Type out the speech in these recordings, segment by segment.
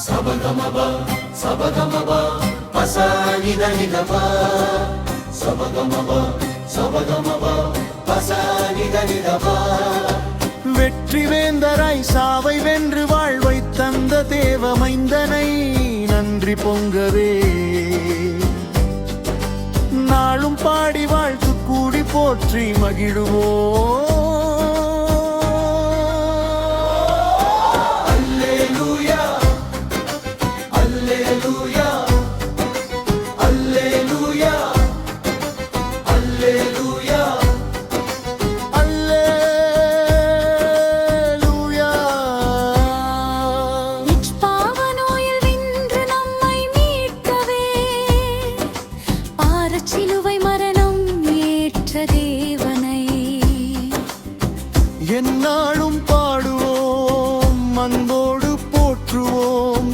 சபகமப சபகமப பசனிதனிதப சபகமப சபகமப பசனிதனிதப. வெற்றி வேந்தராய் சாவை வென்று வாழ்வை தந்த தேவமைந்தனை நன்றி பொங்கவே நாளும் பாடி வாழ்த்து கூடி போற்றி மகிழுவோம். எந்நாளும் பாடுவோம் அன்போடு போற்றுவோம்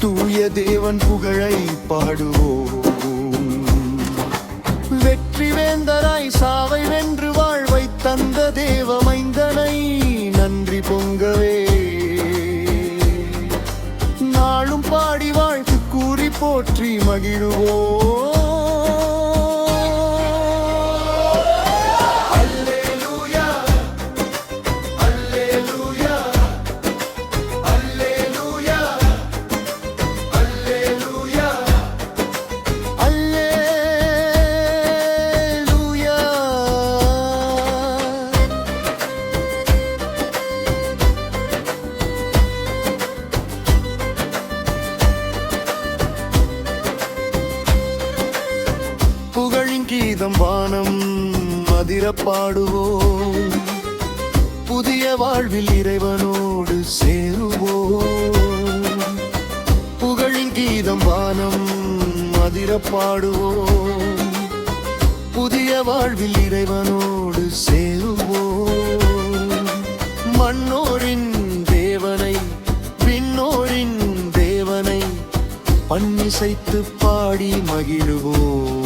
தூய தேவன் புகழை பாடுவோம். வெற்றி வேந்தராய் சாவை வென்று வாழ்வை தந்த தேவமைந்தனை நன்றி பொங்கவே நாளும் பாடி வாழ்த்து கூறி போற்றி மகிழுவோம். கீதம் வானம் மதிர பாடுவோம் புதிய வாழ்வில் இறைவனோடு சேருவோம். புகழின் கீதம் வானம் மதிர பாடுவோம் புதிய வாழ்வில் இறைவனோடு சேருவோம். மண்ணோரின் தேவனை விண்ணோரின் தேவனை பண்ணிசைத்து பாடி மகிழுவோம்.